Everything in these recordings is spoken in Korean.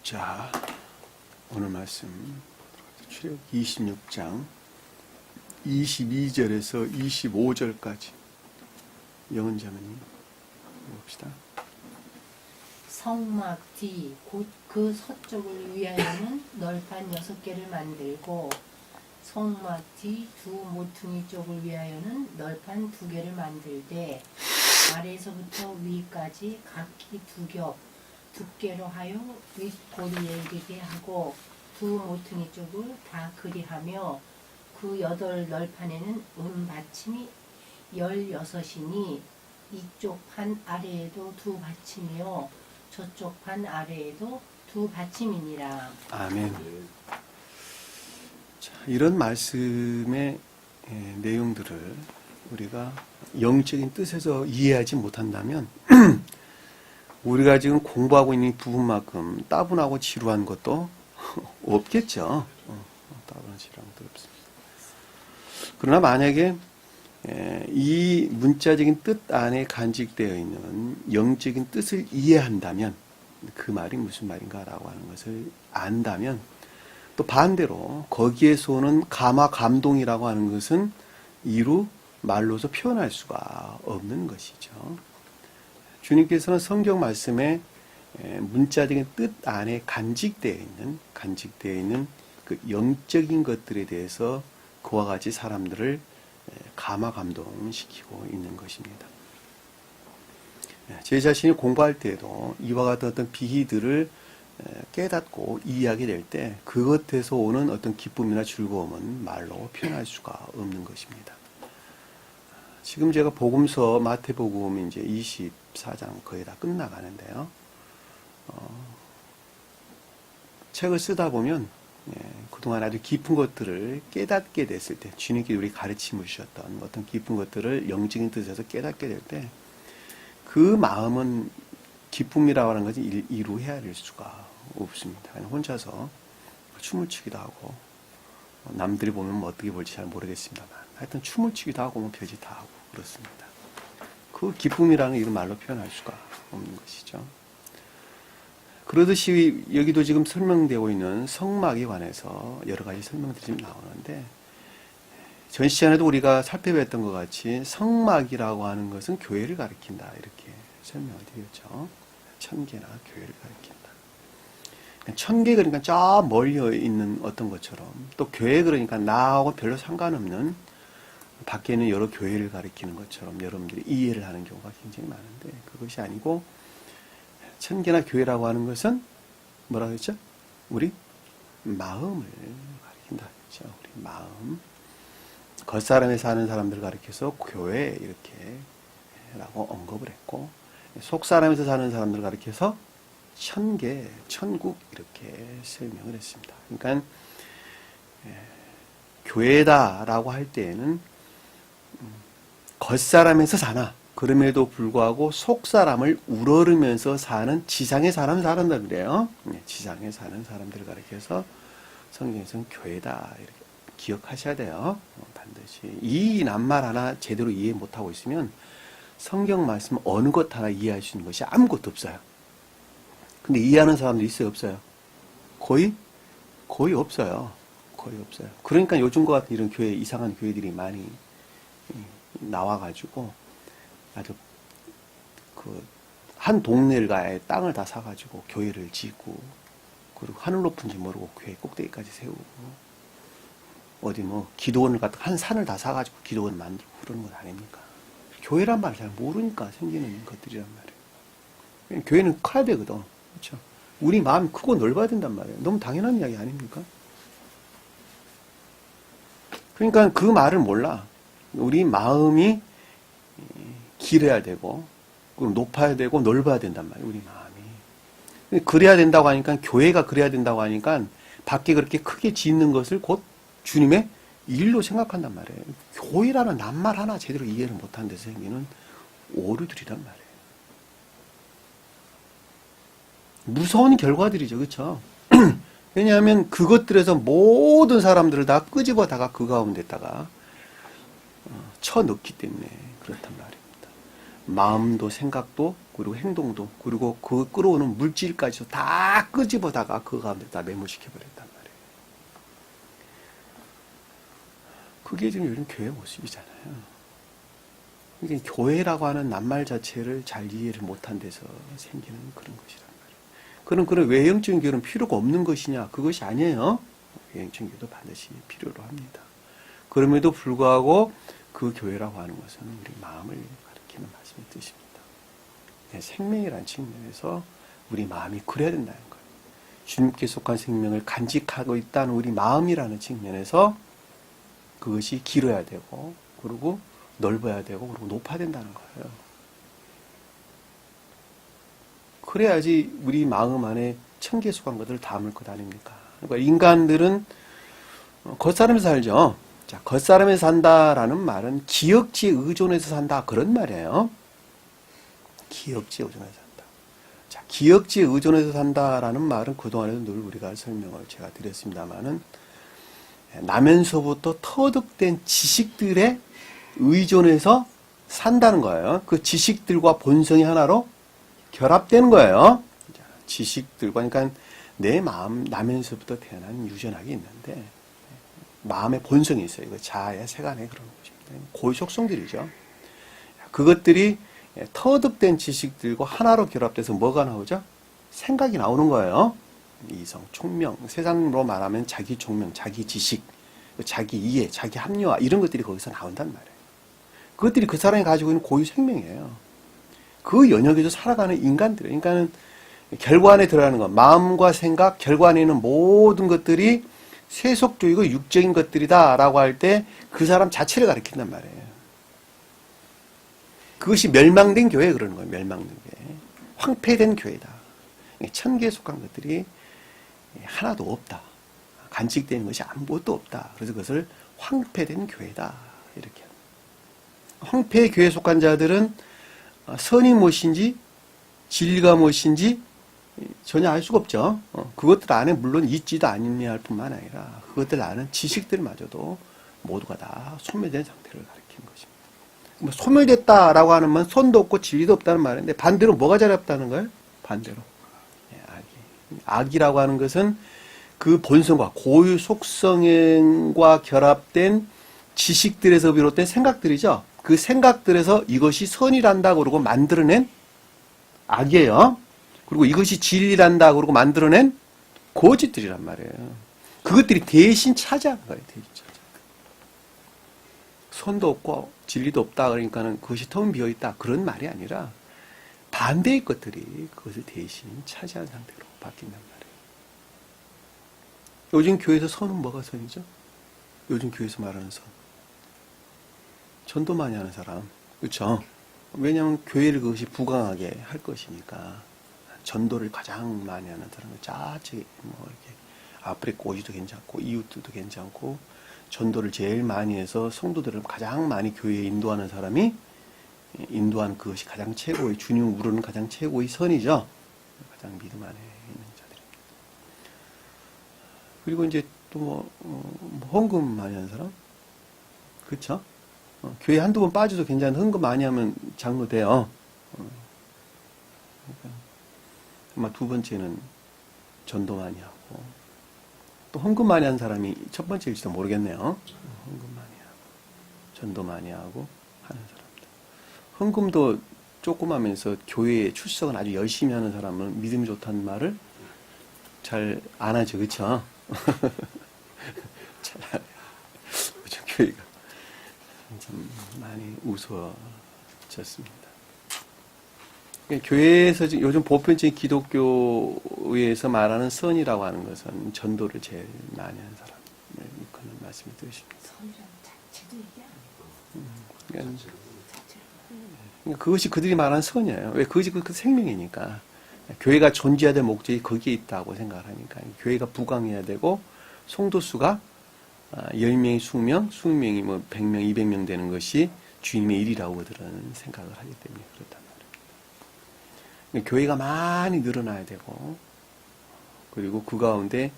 자, 오늘 말씀 출애굽기 26장 22절에서 25절까지 영은자매님 봅시다. 성막 뒤 곧 그 서쪽을 위하여는 널판 6개를 만들고 성막 뒤 두 모퉁이 쪽을 위하여는 널판 2개를 만들되 아래에서부터 위까지 각기 2겹 두께로 하여 윗고리에 이르게 하고 두 모퉁이 쪽을 다 그리하며 그 8 널판에는 받침이 16이니 이쪽 판 아래에도 2 받침이요 저쪽 판 아래에도 2 받침이니라. 아멘. 자, 이런 말씀의 내용들을 우리가 영적인 뜻에서 이해하지 못한다면 우리가 지금 공부하고 있는 부분만큼 따분하고 지루한 것도 없겠죠. 따분하고 지루한 것도 없습니다. 그러나 만약에 이 문자적인 뜻 안에 간직되어 있는 영적인 뜻을 이해한다면 그 말이 무슨 말인가라고 하는 것을 안다면 또 반대로 거기에서 오는 감화 감동이라고 하는 것은 이루 말로서 표현할 수가 없는 것이죠. 주님께서는 성경 말씀에 문자적인 뜻 안에 간직되어 있는 그 영적인 것들에 대해서 그와 같이 사람들을 감화 감동시키고 있는 것입니다. 제 자신이 공부할 때에도 이와 같은 어떤 비희들을 깨닫고 이해하게 될 때 그것에서 오는 어떤 기쁨이나 즐거움은 말로 표현할 수가 없는 것입니다. 지금 제가 복음서 마태복음 이제 24장 거의 다 끝나가는데요. 책을 쓰다 보면 그동안 아주 깊은 것들을 깨닫게 됐을 때 주님께 우리 가르침을 주셨던 어떤 깊은 것들을 영적인 뜻에서 깨닫게 될 때 그 마음은 기쁨이라고 하는 것이 이루 헤아릴 수가 없습니다. 혼자서 춤을 추기도 하고 남들이 보면 뭐 어떻게 볼지 잘 모르겠습니다만 하여튼 춤을 추기도 하고 뭐 별짓 다 하고 그렇습니다. 그 기쁨이라는 이런 말로 표현할 수가 없는 것이죠. 그러듯이 여기도 지금 설명되고 있는 성막에 관해서 여러 가지 설명들이 지금 나오는데 전 시간에도 우리가 살펴봤던 것 같이 성막이라고 하는 것은 교회를 가리킨다 이렇게 설명을 드렸죠. 천계나 교회를 가리킨다. 천계 그러니까 저 멀리 있는 어떤 것처럼 또 교회 그러니까 나하고 별로 상관없는 밖에 있는 여러 교회를 가리키는 것처럼 여러분들이 이해를 하는 경우가 굉장히 많은데 그것이 아니고 천계나 교회라고 하는 것은 뭐라고 했죠? 우리 마음을 가리킨다 했죠. 우리 마음. 겉사람에 사는 사람들을 가리켜서 교회 이렇게 라고 언급을 했고 속사람에서 사는 사람들을 가리켜서 천계, 천국 이렇게 설명을 했습니다. 그러니까 교회다라고 할 때에는 겉사람에서 사나 그럼에도 불구하고 속사람을 우러르면서 사는 지상에 사는 사람들이에요. 지상에 사는 사람들을 가리켜서 성경에서는 교회다 이렇게 기억하셔야 돼요. 반드시 이 낱말 하나 제대로 이해 못하고 있으면 성경 말씀 어느 것 하나 이해할 수 있는 것이 아무것도 없어요. 근데 이해하는 사람도 있어요, 없어요? 거의 없어요. 거의 없어요. 그러니까 요즘과 같은 이런 교회, 이상한 교회들이 많이 나와가지고 아주 한 동네를 아예 땅을 다 사가지고 교회를 짓고 그리고 하늘 높은지 모르고 교회 꼭대기까지 세우고 어디 뭐 기도원을 갖다 한 산을 다 사가지고 기도원 만들고 그러는 건 아닙니까? 교회란 말 잘 모르니까 생기는 것들이란 말이에요. 교회는 커야 되거든. 그렇죠? 우리 마음이 크고 넓어야 된단 말이에요. 너무 당연한 이야기 아닙니까? 그러니까 그 말을 몰라. 우리 마음이 길어야 되고 그리고 높아야 되고 넓어야 된단 말이에요. 우리 마음이. 그래야 된다고 하니까 교회가 그래야 된다고 하니까 밖에 그렇게 크게 짓는 것을 곧 주님의 일로 생각한단 말이에요. 교회라는 낱말 하나 제대로 이해를 못한 데서 생기는 오류들이란 말이에요. 무서운 결과들이죠. 그렇죠? 왜냐하면 그것들에서 모든 사람들을 다 끄집어다가 그 가운데다가 쳐넣기 때문에 그렇단 말입니다. 마음도 생각도 그리고 행동도 그리고 그 끌어오는 물질까지도 다 끄집어다가 그 가운데 다 매몰시켜 버렸단 말이에요. 그게 지금 요즘 교회 모습이잖아요. 이게 교회라고 하는 낱말 자체를 잘 이해를 못한 데서 생기는 그런 것이란 말이에요. 그런 외형적인 교회는 필요가 없는 것이냐? 그것이 아니에요. 외형적인 교회도 반드시 필요로 합니다. 그럼에도 불구하고 그 교회라고 하는 것은 우리 마음을 가리키는 말씀의 뜻입니다. 생명이라는 측면에서 우리 마음이 그래야 된다는 거예요. 주님께 속한 생명을 간직하고 있다는 우리 마음이라는 측면에서 그것이 길어야 되고 그리고 넓어야 되고 그리고 높아야 된다는 거예요. 그래야지 우리 마음 안에 천개에 속한 것들을 담을 것 아닙니까? 그러니까 인간들은 겉사람에서 살죠. 자, 겉사람에서 산다라는 말은 기억지에 의존해서 산다 그런 말이에요. 기억지에 의존해서 산다. 자, 기억지에 의존해서 산다라는 말은 그동안에도 늘 우리가 설명을 제가 드렸습니다만은 나면서부터 터득된 지식들에 의존해서 산다는 거예요. 그 지식들과 본성이 하나로 결합되는 거예요. 자, 지식들과 그러니까 내 마음 나면서부터 태어난 유전학이 있는데 마음의 본성이 있어요. 이거 자아의 세간의 그런 것입니다. 고유 속성들이죠. 그것들이 터득된 지식들과 하나로 결합돼서 뭐가 나오죠? 생각이 나오는 거예요. 이성, 총명, 세상으로 말하면 자기 총명, 자기 지식, 자기 이해, 자기 합리화 이런 것들이 거기서 나온단 말이에요. 그것들이 그 사람이 가지고 있는 고유 생명이에요. 그 영역에서 살아가는 인간들이에요. 그러니까는 결과안에 들어가는 것, 마음과 생각, 결과안에 있는 모든 것들이 세속적이고 육적인 것들이다라고 할 때 그 사람 자체를 가리킨단 말이에요. 그것이 멸망된 교회 그러는 거예요. 멸망된 교회. 황폐된 교회다. 천개에 속한 것들이 하나도 없다. 간직되는 것이 아무것도 없다. 그래서 그것을 황폐된 교회다. 이렇게. 황폐의 교회에 속한 자들은 선이 무엇인지 진리가 무엇인지 전혀 알 수가 없죠. 그것들 안에 물론 있지도 않냐 할 뿐만 아니라 그것들 아는 지식들마저도 모두가 다 소멸된 상태를 가리키는 것입니다. 뭐 소멸됐다라고 하는 건 선도 없고 진리도 없다는 말인데 반대로 뭐가 잘 없다는 거예요? 반대로 악이. 악이라고 하는 것은 그 본성과 고유 속성과 결합된 지식들에서 비롯된 생각들이죠. 그 생각들에서 이것이 선이란다 그러고 만들어낸 악이에요. 그리고 이것이 진리란다 그러고 만들어낸 거짓들이란 말이에요. 그것들이 대신 차지하는 거예요. 대신 차지. 선도 없고 진리도 없다 그러니까는 그것이 텅 비어 있다 그런 말이 아니라 반대의 것들이 그것을 대신 차지한 상태로 바뀐단 말이에요. 요즘 교회에서 선은 뭐가 선이죠? 요즘 교회에서 말하는 선. 전도 많이 하는 사람. 그렇죠? 왜냐하면 교회를 그것이 부강하게 할 것이니까 전도를 가장 많이 하는 사람은 짜증 뭐 이렇게 앞에 꼬지도 괜찮고 이웃들도 괜찮고 전도를 제일 많이 해서 성도들을 가장 많이 교회에 인도하는 사람이 인도한 그것이 가장 최고의 주님을 부르는 가장 최고의 선이죠. 가장 믿음 안에 있는 자들입니다. 그리고 이제 또 헌금 많이 하는 사람, 그렇죠? 교회 한두 번 빠져도 괜찮은데 헌금 많이 하면 장로 돼요. 그러니까 아마 두 번째는 전도 많이 하고 또 헌금 많이 한 사람이 첫 번째일지도 모르겠네요. 헌금 많이 하고 전도 많이 하고 하는 사람들. 헌금도 조금 하면서 요회 출석은 아주 열심히 하는 사람은 믿음이 좋다는 말을 잘 안 하죠. 그렇죠? 잘 안 해요. 요즘 교회가 좀 많이 우스워졌습니다. 교회에서 요즘 보편적인 기독교에서 말하는 선이라고 하는 것은 전도를 제일 많이 하는 사람. 그런 말씀을 드리십니다. 그러니까 그것이 그들이 말하는 선이에요. 왜? 그것이 그 생명이니까. 교회가 존재해야 될 목적이 거기에 있다고 생각을 하니까. 교회가 부강해야 되고, 성도 수가 10명이 20명, 20명이 뭐 100명, 200명 되는 것이 주님의 일이라고 그들은 생각을 하기 때문에 그렇단 말입니다. 교회가 많이 늘어나야 되고, 그리고 그 가운데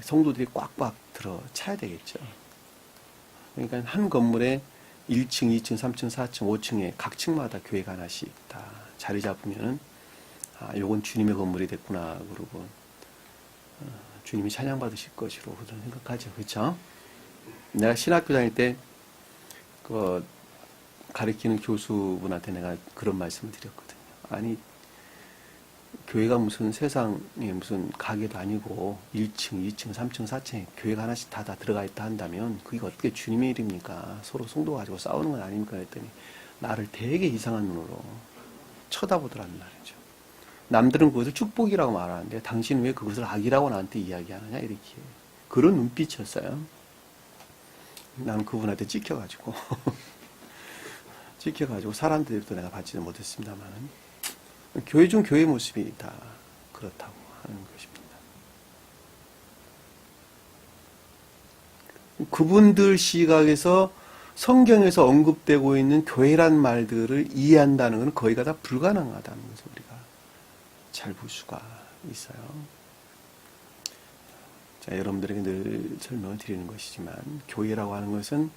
성도들이 꽉꽉 들어 차야 되겠죠. 그러니까 한 건물에 1층, 2층, 3층, 4층, 5층에 각 층마다 교회가 하나씩 다 자리 잡으면은 아, 요건 주님의 건물이 됐구나 그러고 주님이 찬양받으실 것으로 저는 생각하죠. 그렇죠? 내가 신학교 다닐 때 그 가르치는 교수분한테 내가 그런 말씀을 드렸거든요. 아니 교회가 무슨 세상에 무슨 가게도 아니고 1층, 2층, 3층, 4층에 교회가 하나씩 다 들어가 있다 한다면 그게 어떻게 주님의 일입니까? 서로 성도 가지고 싸우는 건 아닙니까? 했더니 나를 되게 이상한 눈으로 쳐다보더란 말이죠. 남들은 그것을 축복이라고 말하는데 당신은 왜 그것을 악이라고 나한테 이야기하느냐 이렇게 그런 눈빛이었어요. 나는 그분한테 찍혀가지고 사람들도 내가 받지는 못했습니다만 교회 중 교회 모습이 다 그렇다고 하는 것입니다. 그분들 시각에서 성경에서 언급되고 있는 교회란 말들을 이해한다는 것은 거의가 다 불가능하다는 것을 우리가 잘 볼 수가 있어요. 자, 여러분들에게 늘 설명을 드리는 것이지만 교회라고 하는 것은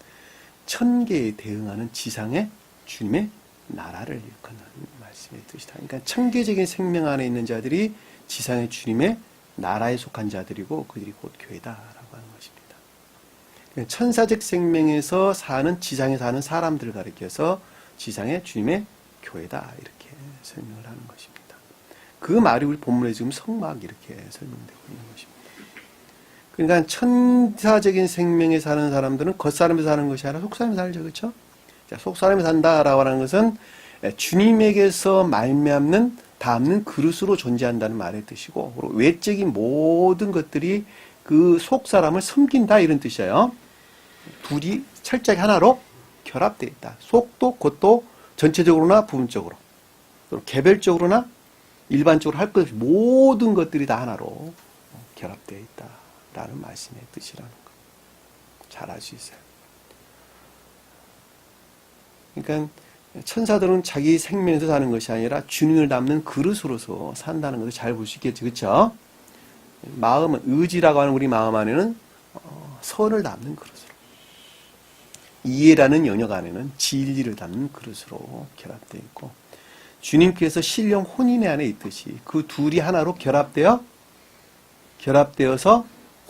천계에 대응하는 지상의 주님의 나라를 일컫는 말씀의 뜻이다. 그러니까 천계적인 생명 안에 있는 자들이 지상의 주님의 나라에 속한 자들이고 그들이 곧 교회다라고 하는 것입니다. 그러니까 천사적 생명에서 사는 지상에 사는 사람들을 가리켜서 지상의 주님의 교회다 이렇게 설명을 하는 것입니다. 그 말이 우리 본문에 지금 성막 이렇게 설명되고 있는 것입니다. 그러니까 천사적인 생명에 사는 사람들은 겉사람에 사는 것이 아니라 속사람에 살죠. 그렇죠? 자, 속사람에 산다라고 하는 것은 주님에게서 말미암는 닿는 그릇으로 존재한다는 말의 뜻이고 그리고 외적인 모든 것들이 그 속사람을 섬긴다 이런 뜻이에요. 둘이 철저히 하나로 결합되어 있다. 속도 겉도 전체적으로나 부분적으로 또는 개별적으로나 일반적으로 할 것 모든 것들이 다 하나로 결합되어 있다라는 말씀의 뜻이라는 거. 잘 알 수 있어요. 그러니까 천사들은 자기 생명에서 사는 것이 아니라 주님을 담는 그릇으로서 산다는 것을 잘 볼 수 있겠죠. 그렇죠? 마음은 의지라고 하는 우리 마음 안에는 선을 담는 그릇으로 이해라는 영역 안에는 진리를 담는 그릇으로 결합되어 있고 주님께서 신령 혼인의 안에 있듯이 그 둘이 하나로 결합되어서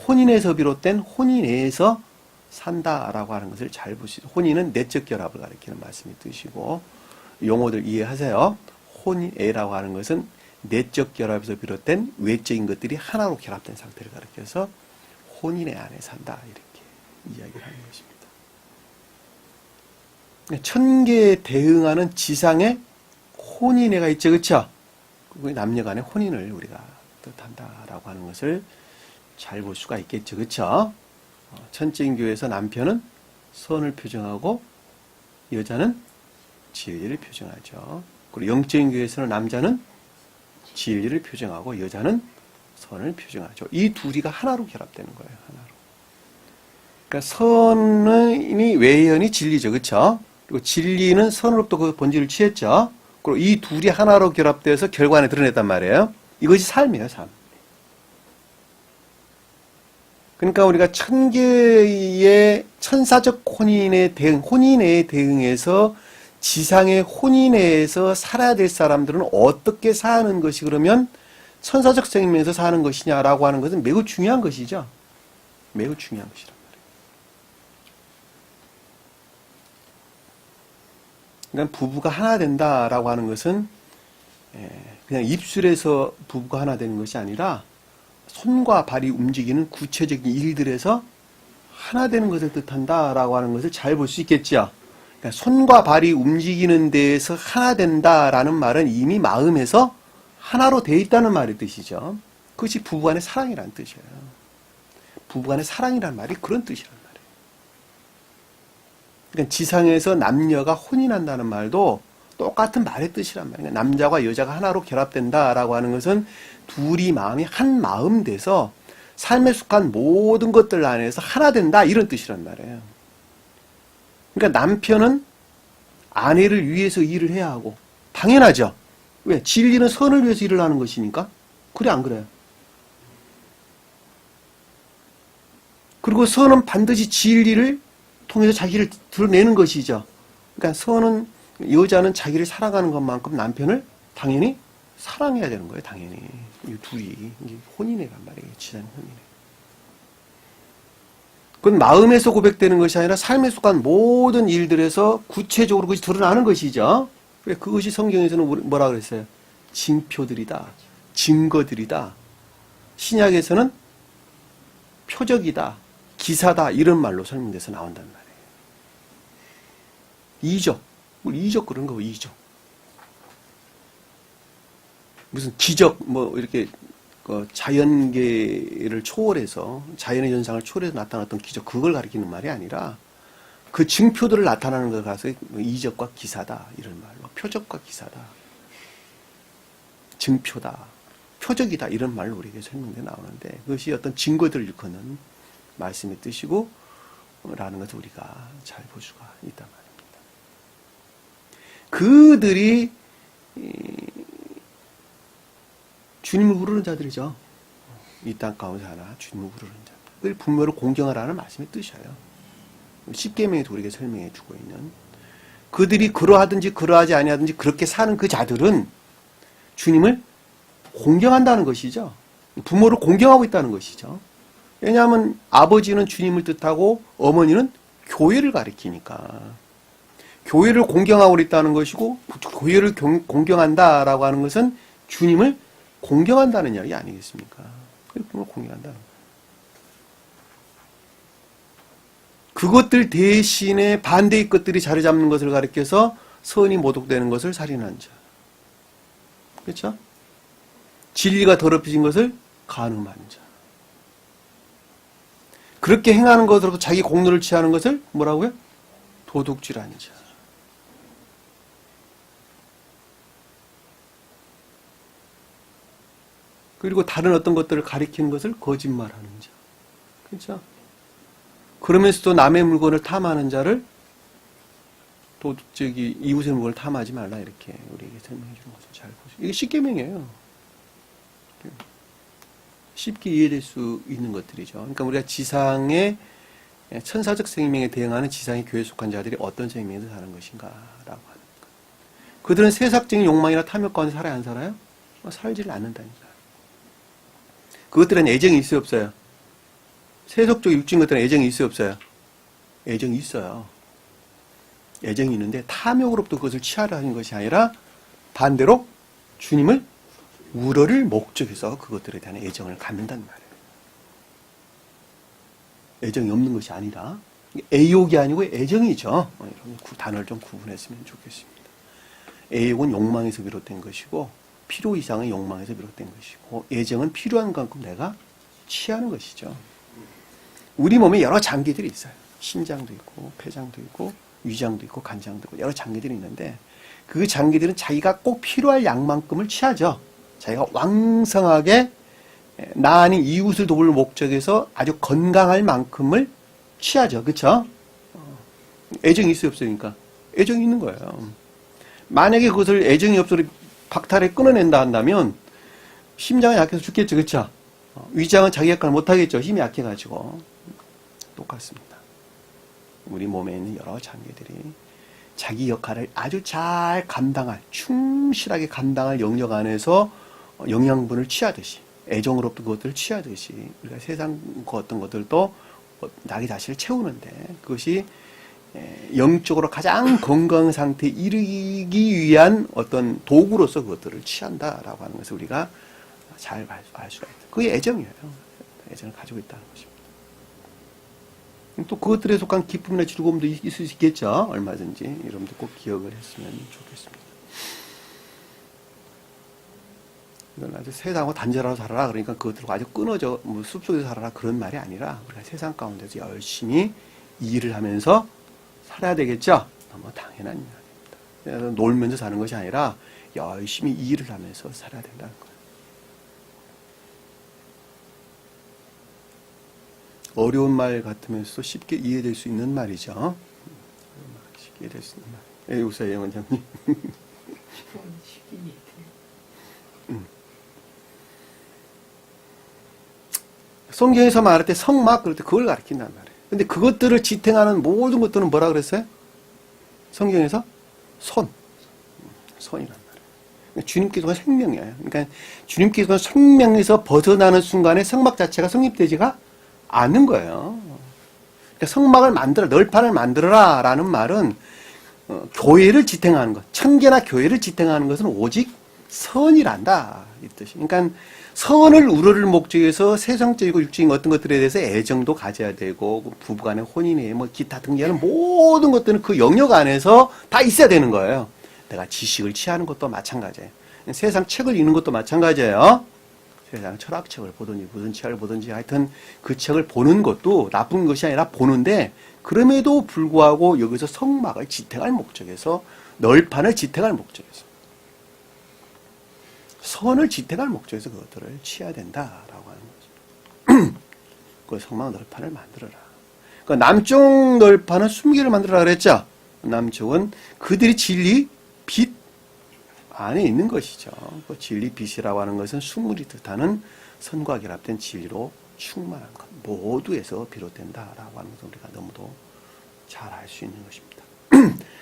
혼인에서 비롯된 혼인에서 산다라고 하는 것을 잘 보시죠. 혼인은 내적 결합을 가리키는 말씀이 뜻이고 용어들 이해하세요. 혼인애라고 하는 것은 내적 결합에서 비롯된 외적인 것들이 하나로 결합된 상태를 가리켜서 혼인의 안에 산다 이렇게 이야기를 하는 것입니다. 천계에 대응하는 지상에 혼인애가 있죠. 그렇죠? 남녀 간의 혼인을 우리가 뜻한다라고 하는 것을 잘 볼 수가 있겠죠. 그렇죠? 천적인 교회에서 남편은 선을 표정하고 여자는 진리를 표정하죠. 그리고 영적인 교회에서는 남자는 진리를 표정하고 여자는 선을 표정하죠. 이 둘이가 하나로 결합되는 거예요. 하나로. 그러니까 선이 외연이 진리죠. 그렇죠? 그리고 진리는 선으로부터 그 본질을 취했죠. 그리고 이 둘이 하나로 결합되어서 결과에 드러냈단 말이에요. 이것이 삶이에요. 삶. 그러니까 우리가 천계의 천사적 혼인에 대응해서 지상의 혼인에서 살아야 될 사람들은 어떻게 사는 것이 그러면 천사적 생명에서 사는 것이냐라고 하는 것은 매우 중요한 것이죠. 매우 중요한 것이란 말이에요. 그러니까 부부가 하나 된다라고 하는 것은 그냥 입술에서 부부가 하나 되는 것이 아니라 손과 발이 움직이는 구체적인 일들에서 하나 되는 것을 뜻한다라고 하는 것을 잘 볼 수 있겠죠. 그러니까 손과 발이 움직이는 데에서 하나 된다라는 말은 이미 마음에서 하나로 되어 있다는 말의 뜻이죠. 그것이 부부간의 사랑이라는 뜻이에요. 부부간의 사랑이라는 말이 그런 뜻이란 말이에요. 그러니까 지상에서 남녀가 혼인한다는 말도 똑같은 말의 뜻이란 말이에요. 남자와 여자가 하나로 결합된다라고 하는 것은 둘이 마음이 한 마음 돼서 삶에 속한 모든 것들 안에서 하나 된다 이런 뜻이란 말이에요. 그러니까 남편은 아내를 위해서 일을 해야 하고 당연하죠. 왜? 진리는 선을 위해서 일을 하는 것이니까. 그래 안 그래요? 그리고 선은 반드시 진리를 통해서 자기를 드러내는 것이죠. 그러니까 선은, 여자는 자기를 사랑하는 것만큼 남편을 당연히 사랑해야 되는 거예요, 당연히. 이 둘이. 이게 혼인애란 말이에요, 지단 혼인애. 그건 마음에서 고백되는 것이 아니라 삶에 속한 모든 일들에서 구체적으로 그것이 드러나는 것이죠. 왜 그것이 성경에서는 뭐라 그랬어요? 징표들이다. 증거들이다. 신약에서는 표적이다. 기사다. 이런 말로 설명돼서 나온단 말이에요. 이적. 이적 그런 거, 이적. 무슨 기적, 뭐, 이렇게, 자연계를 초월해서, 자연의 현상을 초월해서 나타났던 기적, 그걸 가리키는 말이 아니라, 그 증표들을 나타나는 걸 가서 이적과 기사다. 이런 말로. 표적과 기사다. 증표다. 표적이다. 이런 말로 우리에게 설명돼 나오는데, 그것이 어떤 증거들을 일컫는 말씀의 뜻이고, 라는 것을 우리가 잘 볼 수가 있단 말입니다. 그들이, 주님을 부르는 자들이죠. 이 땅 가운데 하나 주님을 부르는 자들. 그들 분모를 공경하라는 말씀의 뜻이에요. 십계명에도 우리에게 설명해 주고 있는 그들이 그러하든지 그러하지 아니하든지 그렇게 사는 그 자들은 주님을 공경한다는 것이죠. 부모를 공경하고 있다는 것이죠. 왜냐하면 아버지는 주님을 뜻하고 어머니는 교회를 가리키니까 교회를 공경하고 있다는 것이고 교회를 공경한다라고 하는 것은 주님을 공경한다는 이야기 아니겠습니까? 부모를 공경한다는 거예요. 그것들 대신에 반대의 것들이 자리 잡는 것을 가리켜서 선이 모독되는 것을 살인한 자. 그렇죠? 진리가 더럽혀진 것을 간음한 자. 그렇게 행하는 것으로도 자기 공로를 취하는 것을 뭐라고요? 도둑질한 자. 그리고 다른 어떤 것들을 가리키는 것을 거짓말하는 자. 그렇죠? 그러면서도 남의 물건을 탐하는 자를 이웃의 물건을 탐하지 말라 이렇게 우리에게 설명해 주는 것을 잘 보시죠. 이게 십계명이에요. 쉽게 이해될 수 있는 것들이죠. 그러니까 우리가 지상의 천사적 생명에 대응하는 지상의 교회에 속한 자들이 어떤 생명에서 사는 것인가라고 하는 것. 그들은 세상적인 욕망이나 탐욕 가운데 살아야 안 살아요? 살지를 않는다니까요. 그것들은 애정이 있어요, 없어요? 세속적 육적인 것들은 애정이 있어요, 없어요? 애정이 있어요. 애정이 있는데 탐욕으로부터 그것을 취하려 하는 것이 아니라 반대로 주님을 우러를 목적해서 그것들에 대한 애정을 갖는단 말이에요. 애정이 없는 것이 아니라 애욕이 아니고 애정이죠. 이런 단어를 좀 구분했으면 좋겠습니다. 애욕은 욕망에서 비롯된 것이고 필요 이상의 욕망에서 비롯된 것이고 애정은 필요한 만큼 내가 취하는 것이죠. 우리 몸에 여러 장기들이 있어요. 신장도 있고 폐장도 있고 위장도 있고 간장도 있고 여러 장기들이 있는데 그 장기들은 자기가 꼭 필요할 양만큼을 취하죠. 자기가 왕성하게 나 아닌 이웃을 도울 목적에서 아주 건강할 만큼을 취하죠. 그렇죠? 애정이 있어요, 없으니까? 애정이 있는 거예요. 만약에 그것을 애정이 없어서 박탈해 끊어낸다 한다면 심장은 약해서 죽겠죠. 그렇죠? 위장은 자기 역할을 못하겠죠. 힘이 약해가지고. 똑같습니다. 우리 몸에 있는 여러 장기들이 자기 역할을 아주 잘 감당할, 충실하게 감당할 영역 안에서 영양분을 취하듯이, 애정으로부터 그것들을 취하듯이, 우리가 세상 어떤 것들도 자기 자신을 채우는데, 그것이 영적으로 가장 건강 상태에 이르기 위한 어떤 도구로서 그것들을 취한다라고 하는 것을 우리가 잘 알 수가 있다. 그게 애정이에요. 애정을 가지고 있다는 것입니다. 또 그것들에 속한 기쁨이나 즐거움도 있을 수 있겠죠. 얼마든지. 여러분들 꼭 기억을 했으면 좋겠습니다. 이건 아주 세상하고 단절하고 살아라. 그러니까 그것들과 아주 끊어져, 숲속에서 살아라. 그런 말이 아니라 우리가 세상 가운데서 열심히 일을 하면서 살아야 되겠죠. 너무 당연한 이야기입니다. 놀면서 사는 것이 아니라 열심히 일을 하면서 살아야 된다는 거예요. 어려운 말 같으면서도 쉽게 이해될 수 있는 말이죠. 쉽게 이해될 수 있는 말. 예, 우사예 원장님. 쉽게 이해돼요. 성경에서 말할 때 성막 그럴 때 그걸 가리킨단 말이에요. 근데 그것들을 지탱하는 모든 것들은 뭐라 그랬어요? 성경에서 손이란 말이에요. 그러니까 주님께서가 생명이에요. 그러니까 주님께서 생명에서 벗어나는 순간에 성막 자체가 성립되지가 않는 거예요. 그러니까 성막을 만들어, 널판을 만들어라 라는 말은 교회를 지탱하는 것, 청계나 교회를 지탱하는 것은 오직 선이란다 이 뜻이. 그러니까 선을 우러를 목적에서 세상적이고 육적인 어떤 것들에 대해서 애정도 가져야 되고 부부간의 혼인에 뭐 기타 등등하는 모든 것들은 그 영역 안에서 다 있어야 되는 거예요. 내가 지식을 취하는 것도 마찬가지예요. 세상 책을 읽는 것도 마찬가지예요. 세상 철학책을 보든지 무슨 책을 보든지 하여튼 그 책을 보는 것도 나쁜 것이 아니라 보는데 그럼에도 불구하고 여기서 성막을 지탱할 목적에서 널판을 지탱할 목적에서 선을 지탱할 목적에서 그것들을 취해야 된다라고 하는 거죠. 그 성막 널판을 만들어라. 그 남쪽 널판은 숨기를 만들어라 그랬죠. 남쪽은 그들이 진리, 빛 안에 있는 것이죠. 그 진리, 빛이라고 하는 것은 수물이 뜻하는 선과 결합된 진리로 충만한 것 모두에서 비롯된다라고 하는 것을 우리가 너무도 잘 알 수 있는 것입니다.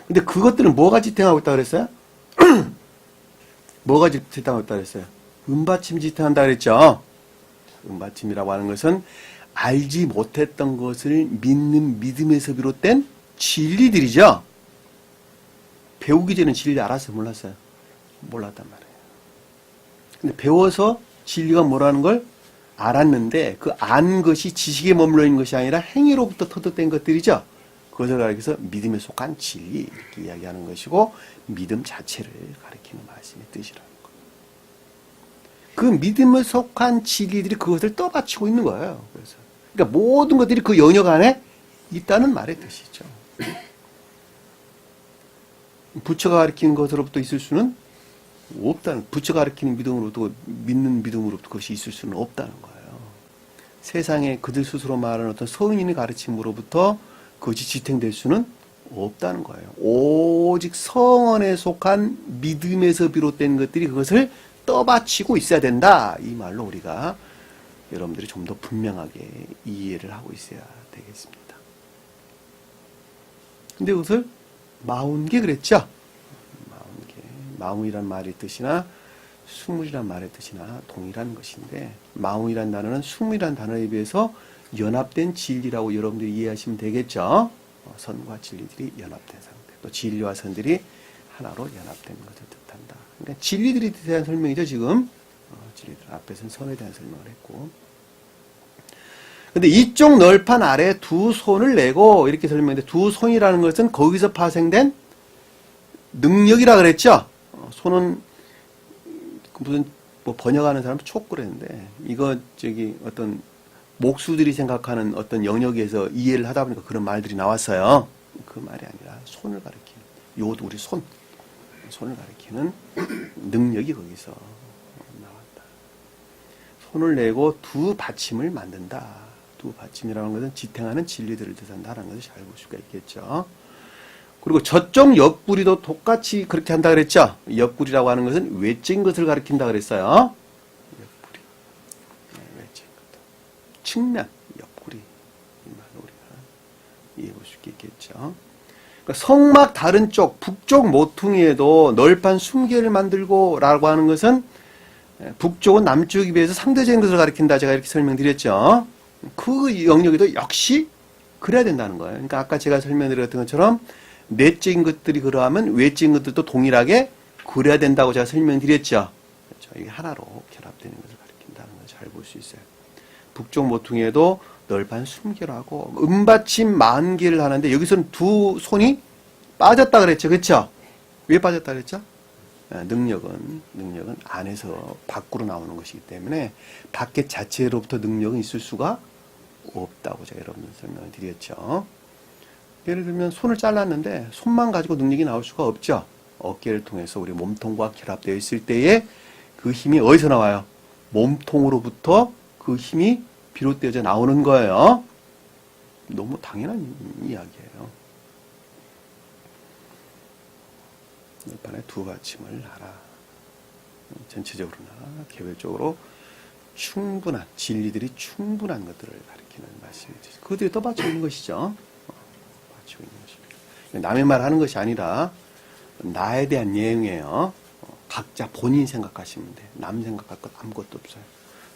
근데 그것들은 뭐가 지탱하고 있다고 그랬어요? 뭐가 지탱하고 있다고 그랬어요? 은받침 지탱한다 그랬죠. 은받침이라고 하는 것은 알지 못했던 것을 믿는 믿음에서 비롯된 진리들이죠. 배우기 전에 진리 알았어요? 몰랐어요? 몰랐단 말이에요. 근데 배워서 진리가 뭐라는 걸 알았는데 그 안 것이 지식에 머물러 있는 것이 아니라 행위로부터 터득된 것들이죠. 그것을 가리켜서 믿음에 속한 진리 이렇게 이야기하는 것이고 믿음 자체를 가리키는 말씀의 뜻이라는 거예요. 그 믿음에 속한 진리들이 그것을 떠받치고 있는 거예요. 그래서 그러니까 모든 것들이 그 영역 안에 있다는 말의 뜻이죠. 부처가 가리키는 것으로부터 있을 수는 없다는, 부처가 가리키는 믿음으로부터 믿는 믿음으로부터 그것이 있을 수는 없다는 거예요. 세상에 그들 스스로 말하는 어떤 서인인의 가르침으로부터 그것이 지탱될 수는 없다는 거예요. 오직 성언에 속한 믿음에서 비롯된 것들이 그것을 떠받치고 있어야 된다. 이 말로 우리가 여러분들이 좀 더 분명하게 이해를 하고 있어야 되겠습니다. 근데 그것을 마운게 그랬죠? 마운이란 말의 뜻이나 수물이란 말의 뜻이나 동일한 것인데 마운이란 단어는 수물이란 단어에 비해서 연합된 진리라고 여러분들이 이해하시면 되겠죠? 선과 진리들이 연합된 상태. 또 진리와 선들이 하나로 연합된 것을 뜻한다. 그러니까 진리들에 대한 설명이죠, 지금. 진리들 앞에서는 선에 대한 설명을 했고. 근데 이쪽 널판 아래 두 손을 내고 이렇게 설명했는데 두 손이라는 것은 거기서 파생된 능력이라 그랬죠? 손은 무슨 뭐 번역하는 사람 촉구랬는데 이거 저기 어떤 목수들이 생각하는 어떤 영역에서 이해를 하다 보니까 그런 말들이 나왔어요. 그 말이 아니라 손을 가리키는 요도 우리 손을 가리키는 능력이 거기서 나왔다. 손을 내고 두 받침을 만든다. 두 받침이라는 것은 지탱하는 진리들을 뜻한다는 것을 잘 볼 수가 있겠죠. 그리고 저쪽 옆구리도 똑같이 그렇게 한다 그랬죠. 옆구리라고 하는 것은 외적인 것을 가리킨다 그랬어요. 옆구리, 외적인 것, 측면, 옆구리 이 말로 우리가 이해해 볼 수 있겠죠. 그러니까 성막 다른 쪽 북쪽 모퉁이에도 널판 숨개를 만들고라고 하는 것은 북쪽은 남쪽에 비해서 상대적인 것을 가리킨다. 제가 이렇게 설명드렸죠. 그 영역에도 역시 그래야 된다는 거예요. 그러니까 아까 제가 설명드렸던 것처럼 내적인 것들이 그러하면 외적인 것들도 동일하게 그래야 된다고 제가 설명드렸죠. 그렇죠. 이게 하나로 결합되는 것을 가리킨다는 걸 잘 볼 수 있어요. 북쪽 모퉁이에도 널판 숨결하고 은받침 만개를 하는데 여기서는 두 손이 빠졌다 그랬죠. 그렇죠? 왜 빠졌다 그랬죠? 능력은 안에서 밖으로 나오는 것이기 때문에 밖에 자체로부터 능력은 있을 수가 없다고 제가 여러분들 설명을 드렸죠. 예를 들면 손을 잘랐는데 손만 가지고 능력이 나올 수가 없죠. 어깨를 통해서 우리 몸통과 결합되어 있을 때에 그 힘이 어디서 나와요? 몸통으로부터 그 힘이 비롯되어져 나오는 거예요. 너무 당연한 이야기예요. 널판에 두 받침을 하라. 전체적으로나 개별적으로 충분한 진리들이 충분한 것들을 가리키는 말씀이죠. 그들이 떠받쳐 있는 것이죠. 받치고 있는 것입니다. 남의 말 하는 것이 아니라 나에 대한 예언이에요. 각자 본인 생각하시면 돼. 남 생각할 것 아무것도 없어요.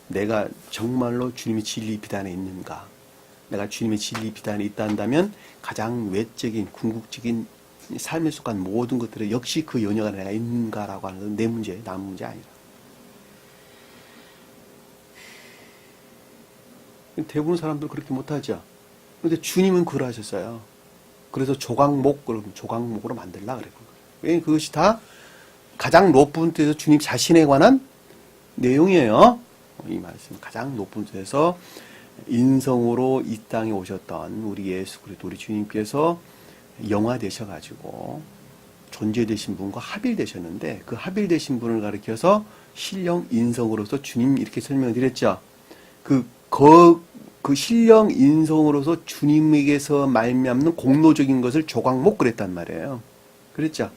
내가 정말로 주님의 진리 비단에 있는가? 내가 주님의 진리 비단에 있다 한다면 가장 외적인 궁극적인 삶에 속한 모든 것들에 역시 그 연역 안에 내가 있는가라고 하는 건 내 문제, 남 문제 아니라. 대부분 사람들 그렇게 못하죠. 그런데 주님은 그걸 하셨어요. 그래서 조각목으로 만들라 그랬고. 왜 그것이 다 가장 높은 데서 주님 자신에 관한 내용이에요. 이 말씀 가장 높은 데서 인성으로 이 땅에 오셨던 우리 예수 그리스도 우리 주님께서 영화되셔가지고 존재되신 분과 합일되셨는데 그 합일되신 분을 가리켜서 신령 인성으로서 주님 이렇게 설명드렸죠. 그 신령 인성으로서 주님에게서 말미암는 공로적인 것을 조각목 그랬단 말이에요. 그랬죠.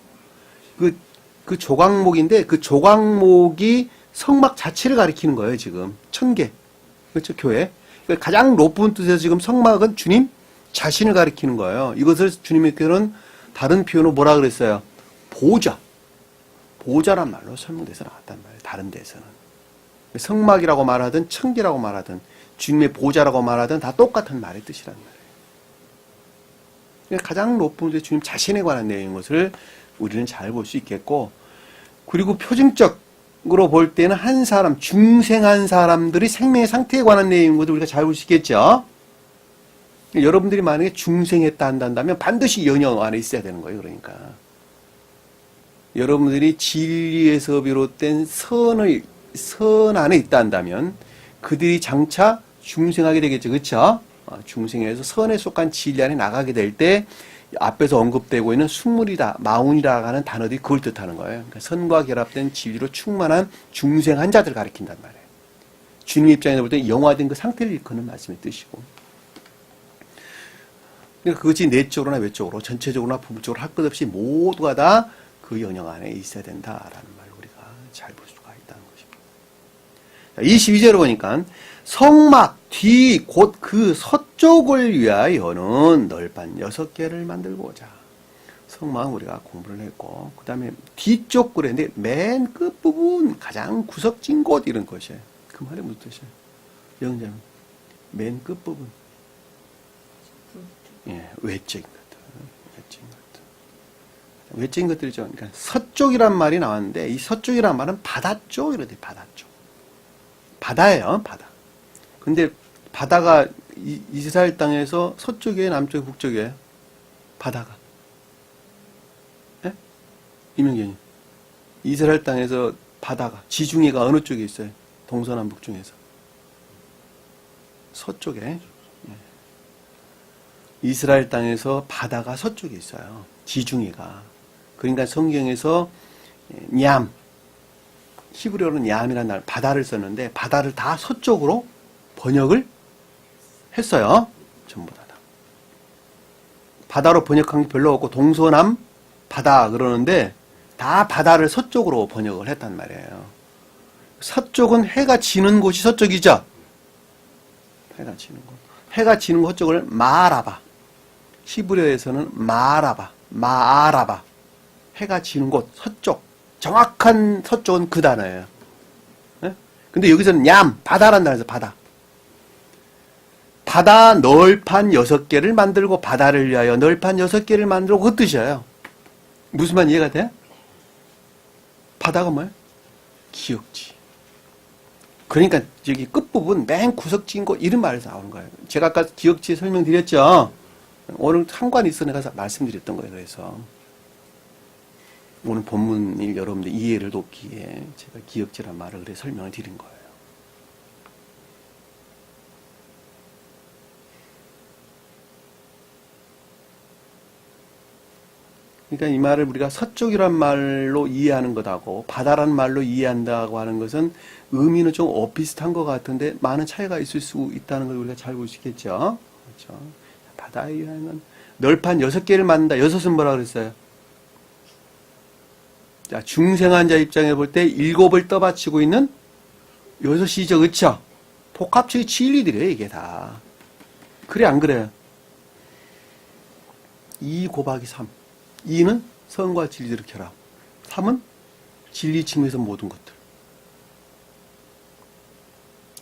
그 조각목인데 그 조각목이 성막 자체를 가리키는 거예요. 지금 1000개 그렇죠. 교회 그러니까 가장 높은 뜻에서 지금 성막은 주님 자신을 가리키는 거예요. 이것을 주님께서는 다른 표현으로 뭐라 그랬어요? 보좌란 말로 설명돼서 나왔단 말이에요. 다른 데서는 성막이라고 말하든 천계라고 말하든 주님의 보좌라고 말하든 다 똑같은 말의 뜻이란 말이에요. 그러니까 가장 높은 데 주님 자신에 관한 내용인 것을 우리는 잘 볼 수 있겠고, 그리고 표징적으로 볼 때는 한 사람, 중생한 사람들이 생명의 상태에 관한 내용인 것을 우리가 잘 볼 수 있겠죠. 여러분들이 만약에 중생했다 한다면 반드시 연영 안에 있어야 되는 거예요. 그러니까 여러분들이 진리에서 비롯된 선 안에 있다 한다면 그들이 장차 중생하게 되겠죠. 그렇죠? 중생에서 선에 속한 진리 안에 나가게 될 때 앞에서 언급되고 있는 숙물이다, 마운이라 하는 단어들이 그걸 뜻하는 거예요. 그러니까 선과 결합된 진리로 충만한 중생한 자들을 가리킨단 말이에요. 주님 입장에서 볼 때 영화된 그 상태를 일컫는 말씀의 뜻이고, 그러니까 그것이 내적으로나 외적으로, 전체적으로나 부분적으로 할 것 없이 모두가 다 그 영역 안에 있어야 된다라는 말을 우리가 잘 볼 수가 있다는 것입니다. 22절을 보니까 성막 뒤 곧 그 서쪽을 위하여는 널판 6개를 만들고자. 성막은 우리가 공부를 했고, 그 다음에 뒤쪽 그랬는데 맨 끝부분 가장 구석진 곳 이런 것이에요. 그 말이 무슨 뜻이에요? 영자는 맨 끝부분. 예, 외적인 것들. 외적인 것들이죠. 그러니까 서쪽이란 말이 나왔는데 이 서쪽이란 말은 바다 쪽 이러대. 바다 쪽. 바다예요. 바다. 근데 바다가 이스라엘 땅에서 서쪽이에요, 남쪽이에요, 북쪽이에요? 바다가. 예? 이명경님. 이스라엘 땅에서 바다가, 지중해가 어느 쪽에 있어요? 동서남북 중에서. 서쪽에. 예. 이스라엘 땅에서 바다가 서쪽에 있어요. 지중해가. 그러니까 성경에서 냠, 히브리어로는 냠이라는 말, 바다를 썼는데 바다를 다 서쪽으로 번역을 했어요. 전부 다. 바다로 번역한 게 별로 없고 동서남 바다 그러는데 다 바다를 서쪽으로 번역을 했단 말이에요. 서쪽은 해가 지는 곳이 서쪽이죠. 해가 지는 곳. 해가 지는 곳 서쪽을 마아라바. 히브리어에서는 마아라바. 해가 지는 곳 서쪽. 정확한 서쪽은 그 단어예요. 네? 근데 여기서는 바다란 단어에서 바다. 바다 널판 6개를 만들고 바다를 위하여 널판 6개를 만들고 그 뜻이에요. 무슨 말 이해가 돼? 바다가 뭐예요? 기역지. 그러니까 여기 끝부분 맨 구석진 곳 이런 말에서 나오는 거예요. 제가 아까 기역지 설명드렸죠. 오늘 상관이 있어 내가 말씀드렸던 거예요. 그래서 오늘 본문을 여러분들 이해를 돕기에 제가 기역지란 말을 그래 설명을 드린 거예요. 그러니까 이 말을 우리가 서쪽이란 말로 이해하는 것하고 바다란 말로 이해한다고 하는 것은 의미는 좀 비슷한 것 같은데 많은 차이가 있을 수 있다는 걸 우리가 잘 볼 수 있겠죠. 그렇죠. 바다에 의하면 널판 6개를 만든다. 6은 뭐라 그랬어요? 자, 중생한 자 입장에 볼 때 7을 떠받치고 있는 6이죠. 그렇죠? 복합적인 진리들이에요. 이게 다. 그래 안 그래요? 2 곱하기 3. 2는 선과 진리들의 결합. 3은 진리 측면에서 모든 것들.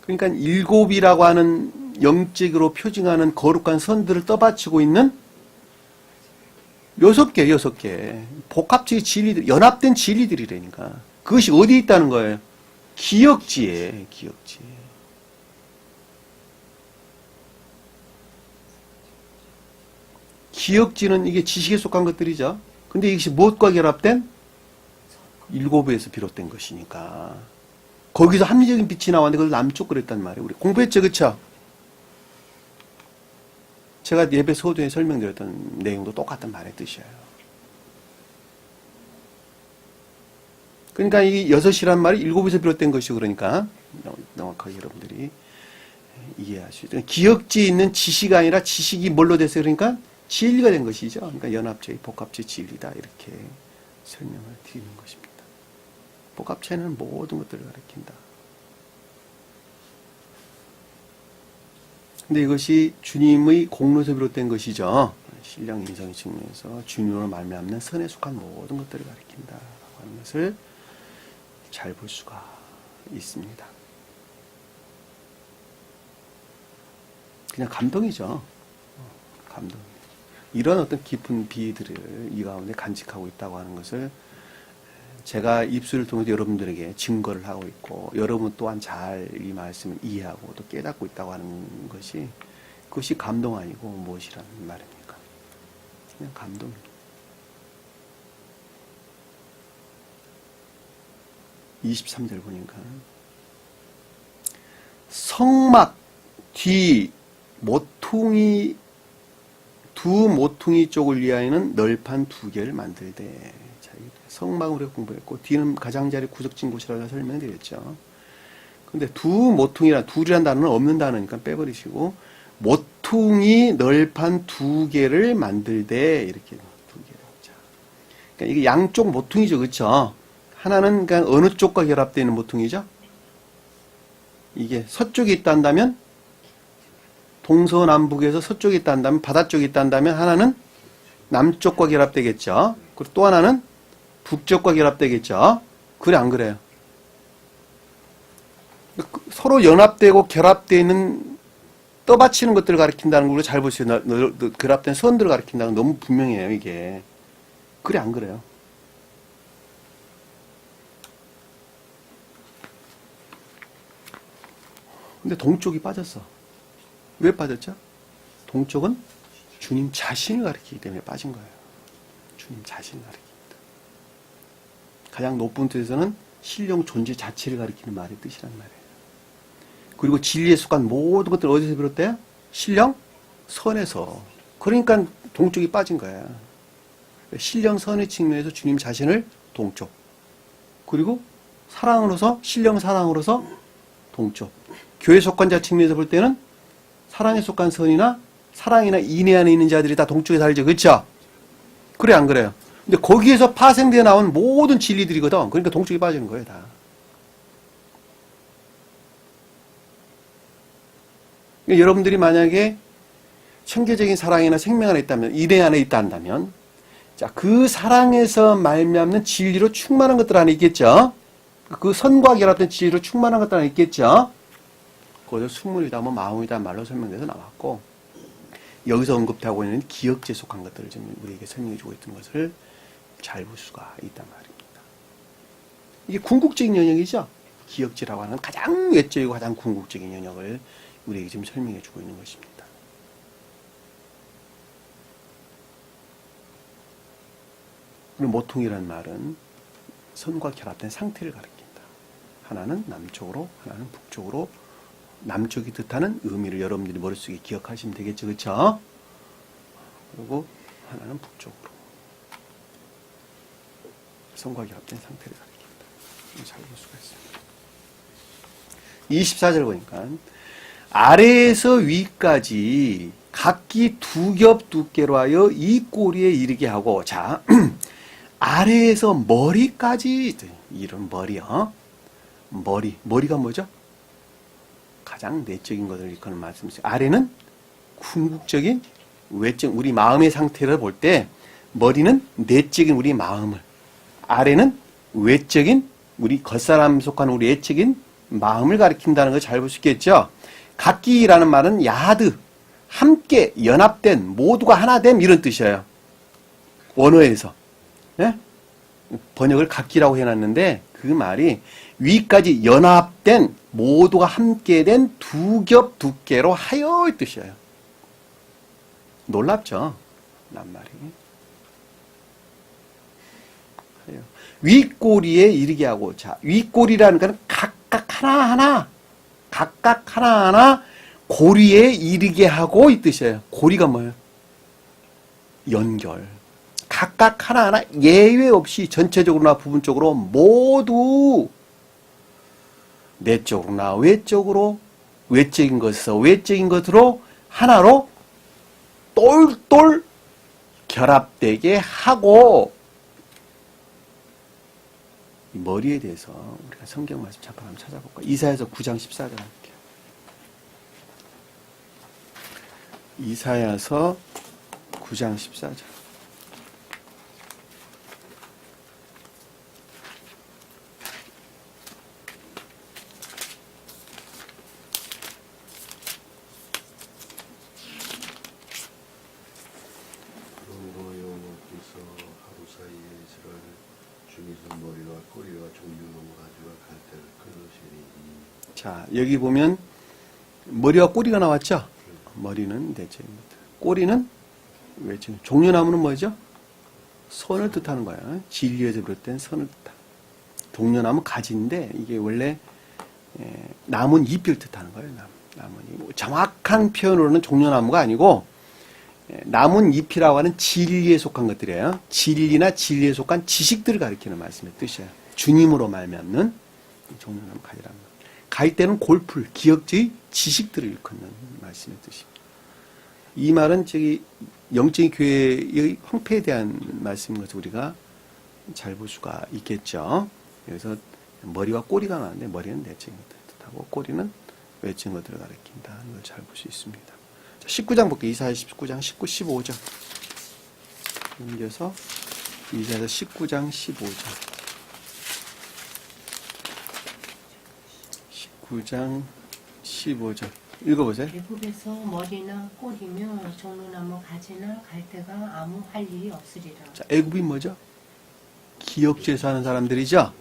그러니까 일곱이라고 하는 영적으로 표징하는 거룩한 선들을 떠받치고 있는 6개. 복합적인 진리들, 연합된 진리들이라니까. 그것이 어디에 있다는 거예요? 기역지에. 기역지는 이게 지식에 속한 것들이죠. 근데 이것이 무엇과 결합된? 일곱에서 비롯된 것이니까. 거기서 합리적인 빛이 나왔는데 그걸 남쪽 그랬단 말이에요. 우리 공부했죠, 그쵸? 제가 예배 서두에 설명드렸던 내용도 똑같은 말의 뜻이에요. 그러니까 이 6이란 말이 7에서 비롯된 것이고, 그러니까 명확하게 여러분들이 이해할 수 있어요. 기역지에 있는 지식이 아니라 지식이 뭘로 됐어요? 그러니까 진리가 된 것이죠. 그러니까 연합적, 복합적 진리다. 이렇게 설명을 드리는 것입니다. 복합체는 모든 것들을 가리킨다. 근데 이것이 주님의 공로에서 비롯된 것이죠. 신령 인성의 측면에서 주님으로 말미암는 선에 속한 모든 것들을 가리킨다라고 하는 것을 잘 볼 수가 있습니다. 그냥 감동이죠. 감동. 이런 어떤 깊은 비들을 이 가운데 간직하고 있다고 하는 것을 제가 입술을 통해서 여러분들에게 증거를 하고 있고, 여러분 또한 잘 이 말씀을 이해하고 또 깨닫고 있다고 하는 것이, 그것이 감동 아니고 무엇이라는 말입니까? 그냥 감동입니다. 23절 보니까 성막 뒤 모퉁이 두 모퉁이 쪽을 위하여는 널판 2개를 만들되. 자, 성막으로 공부했고 뒤는 가장자리 구석진 곳이라고 설명드렸죠. 근데 두 모퉁이란, 둘이란 단어는 없는 단어니까 빼버리시고 모퉁이 널판 2개를 만들되, 이렇게 2개를. 자, 그러니까 이게 양쪽 모퉁이죠, 그렇죠? 하나는 그냥 어느 쪽과 결합되어 있는 모퉁이죠? 이게 서쪽에 있다 한다면, 동서남북에서 서쪽에 있다 한다면, 바다 쪽에 있다 한다면 하나는 남쪽과 결합되겠죠. 그리고 또 하나는 북쪽과 결합되겠죠. 그래, 안 그래요? 서로 연합되고 결합되어 있는, 떠받치는 것들을 가리킨다는 걸로 잘 보세요. 결합된 선들을 가리킨다는 건 너무 분명해요, 이게. 그래, 안 그래요? 근데 동쪽이 빠졌어. 왜 빠졌죠? 동쪽은 주님 자신을 가리키기 때문에 빠진 거예요. 주님 자신을 가리킵니다. 가장 높은 뜻에서는 신령 존재 자체를 가리키는 말의 뜻이란 말이에요. 그리고 진리에 속한 모든 것들 어디서 비롯돼요? 신령 선에서. 그러니까 동쪽이 빠진 거야. 신령 선의 측면에서 주님 자신을 동쪽. 그리고 사랑으로서, 신령 사랑으로서 동쪽. 교회 속한 자 측면에서 볼 때는 사랑에 속한 선이나 사랑이나 인애 안에 있는 자들이 다 동쪽에 살죠. 그렇죠? 그래, 안 그래요? 근데 거기에서 파생되어 나온 모든 진리들이거든. 그러니까 동쪽에 빠지는 거예요, 다. 그러니까 여러분들이 만약에 천계적인 사랑이나 생명 안에 있다면, 인애 안에 있다 한다면, 자, 그 사랑에서 말미암는 진리로 충만한 것들 안에 있겠죠? 그 선과 결합된 진리로 충만한 것들 안에 있겠죠? 거기서 순물이다, 뭐 마음이다 말로 설명돼서 나왔고, 여기서 언급하고 있는 기역지에 속한 것들을 좀 우리에게 설명해주고 있던 것을 잘 볼 수가 있단 말입니다. 이게 궁극적인 영역이죠. 기역지라고 하는 가장 외적이고 가장 궁극적인 영역을 우리에게 지금 설명해주고 있는 것입니다. 그리고 모퉁이라는 말은 선과 결합된 상태를 가리킨다. 하나는 남쪽으로, 하나는 북쪽으로. 남쪽이 뜻하는 의미를 여러분들이 머릿속에 기억하시면 되겠죠. 그렇죠? 그리고 하나는 북쪽으로. 선과 결합된 상태를 가리킨다. 잘 볼 수가 있습니다. 24절 보니까 아래에서 위까지 각기 2겹 두께로 하여 이 꼬리에 이르게 하고, 자, 아래에서 머리까지, 이런 머리요. 머리가 뭐죠? 가장 내적인 것을 일컫는 말씀이죠. 아래는 궁극적인 외적 우리 마음의 상태를 볼 때 머리는 내적인 우리 마음을, 아래는 외적인 우리 겉사람 속한 우리 외적인 마음을 가리킨다는 걸 잘 볼 수 있겠죠. 각기라는 말은 야하드, 함께 연합된, 모두가 하나됨 이런 뜻이에요. 원어에서. 예? 번역을 각기라고 해놨는데 그 말이 위까지 연합된, 모두가 함께된 두 겹 두께로 하여 이 뜻이에요. 놀랍죠? 낱말이. 윗꼬리에 이르게 하고, 자, 윗꼬리라는 것은 각각 하나하나 고리에 이르게 하고 이 뜻이에요. 고리가 뭐예요? 연결. 각각 하나하나 예외 없이 전체적으로나 부분적으로 모두 내적으로나 외적으로, 외적인 것에서 외적인 것으로 하나로 똘똘 결합되게 하고, 이 머리에 대해서 우리가 성경 말씀 잠깐 한번 찾아볼까? 이사야서 9장 14절 할게요. 이사야서 9장 14절. 자, 여기 보면 머리와 꼬리가 나왔죠? 머리는 내적입니다. 꼬리는 외적. 종려나무는 뭐죠? 선을 뜻하는 거예요. 진리에서 비롯된 선을 뜻하는. 종려나무 가지인데 이게 원래 나뭇 잎을 뜻하는 거예요. 나뭇잎. 정확한 표현으로는 종려나무가 아니고 나뭇잎이라고 하는 진리에 속한 것들이에요. 진리나 진리에 속한 지식들을 가리키는 말씀의 뜻이에요. 주님으로 말미암는 종려나무 가지라는 거. 갈 때는 골풀, 기억의 지식들을 일컫는 말씀의 뜻입니다. 이 말은 저기 영적인 교회의 형태에 대한 말씀인 것을 우리가 잘 볼 수가 있겠죠. 그래서 머리와 꼬리가 나왔는데 머리는 내적인 것들을 뜻하고 꼬리는 외적인 것들을 가리킨다는 걸 잘 볼 수 있습니다. 자, 19장 볼게요. 이사야 19장 19, 15절. 옮겨서 이사야 19장 15절. 9장 15절 읽어보세요. 애굽에서 머리나 꼬리며 종려나무 가지나 갈대가 아무 할 일이 없으리라. 자, 애굽이 뭐죠? 기역지에서 하는 사람들이죠.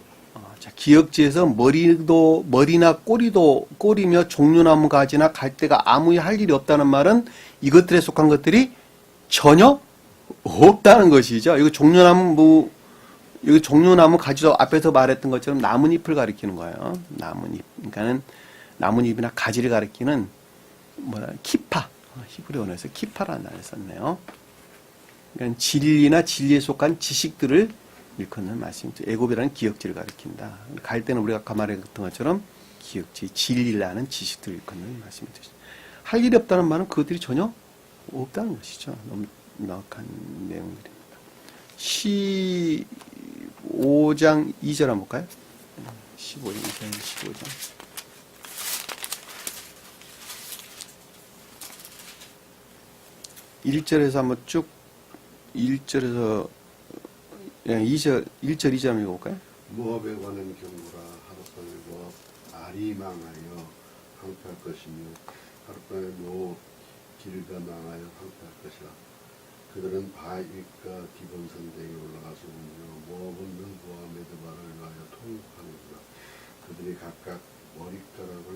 자, 기역지에서 머리나 꼬리며 종려나무 가지나 갈대가 아무 할 일이 없다는 말은 이것들에 속한 것들이 전혀 없다는 것이죠. 이거 종려나무 가지도 앞에서 말했던 것처럼 나뭇잎을 가리키는 거예요. 나뭇잎. 그러니까는 나뭇잎이나 가지를 가리키는 키파. 히브리 언어에서 키파라는 단어를 썼네요. 그러니까 진리나 진리에 속한 지식들을 일컫는 말씀이죠. 애굽이라는 기억지를 가리킨다. 갈 때는 우리가 아까 말했던 것처럼 기억지, 진리라는 지식들을 일컫는 말씀이죠. 할 일이 없다는 말은 그것들이 전혀 없다는 것이죠. 너무 명확한 내용들입니다. 15장 2절 한번 볼까요? 15장. 1절에서 한번 쭉 1절에서 1절 2절 한번 읽어볼까요? 모압에 관한 경고라. 하룻밤에 모압 알이 망하여 황폐할 것이며 하룻밤에 모압 길가 망하여 황폐할 것이라. 그들은 바윗과 디본산대에 올라가서 오며 모압은 능보와 메드바를 위하여 통곡하는구나. 그들이 각각 머리카락을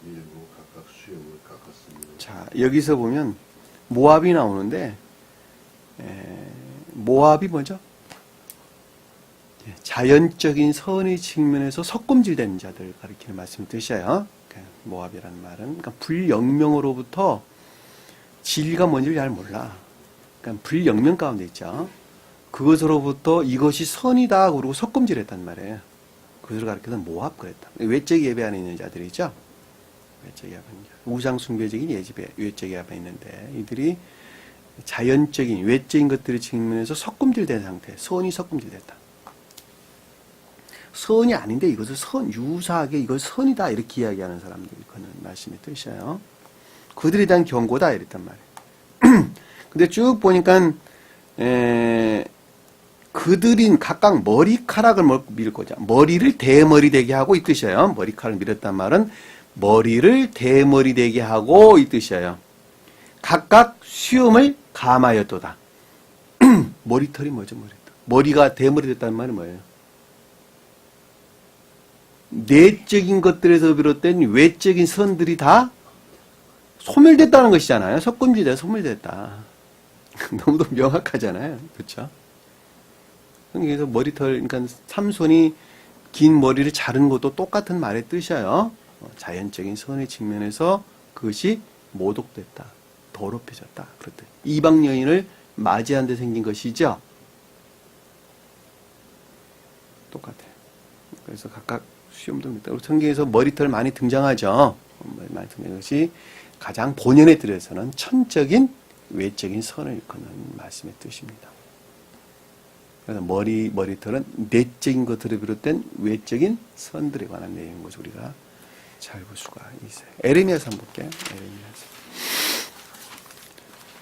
밀고 각각 수염을 깎았습니다. 자, 여기서 보면 모압이 나오는데 모압이 뭐죠? 자연적인 선의 측면에서 석금질된 자들 가리키는 말씀을 뜻이에요. 모압이라는 말은 그러니까 불영명으로부터 진리가 뭔지를 잘 몰라. 그러니까 불영명 가운데 있죠. 그것으로부터 이것이 선이다 그러고 석금질했단 말이에요. 그것을 가리켜서 모압 그랬다. 외적 예배 안에 있는 자들이죠. 외적 예배 우상 숭배적인 외적 예배 안에 있는데 이들이 자연적인 외적인 것들의 측면에서 석금질된 상태, 선이 석금질됐다. 선이 아닌데 이것을 유사하게 이걸 선이다 이렇게 이야기하는 사람들이 그는 말씀의 뜻이에요. 그들에 대한 경고다 이랬단 말이에요. 근데 쭉 보니까 그들인 각각 머리카락을 밀고자 머리를 대머리 되게 하고 이 뜻이에요. 머리카락을 밀었단 말은 머리를 대머리 되게 하고 이 뜻이에요. 각각 수염을 감하였도다. 머리털이 뭐죠? 머리털. 머리가 대머리 됐다는 말이 뭐예요? 내적인 것들에서 비롯된 외적인 선들이 다 소멸됐다는 것이잖아요. 석금지대 소멸됐다. 너무도 명확하잖아요. 그렇죠? 그래서 머리털, 그러니까 삼손이 긴 머리를 자른 것도 똑같은 말의 뜻이에요. 자연적인 선의 측면에서 그것이 모독됐다. 더럽혀졌다. 그렇대. 이방 여인을 맞이한 데 생긴 것이죠. 똑같아요. 그래서 각각 수염도 있다. 성경에서 머리털 많이 등장하죠. 많이 등장하는 것이 가장 본연의 뜻에서는 천적인 외적인 선을 일컫는 말씀의 뜻입니다. 그래서 머리털은 내적인 것들에 비롯된 외적인 선들에 관한 내용인 것을 우리가 잘 볼 수가 있어요. 에레미야서 한번 볼게요.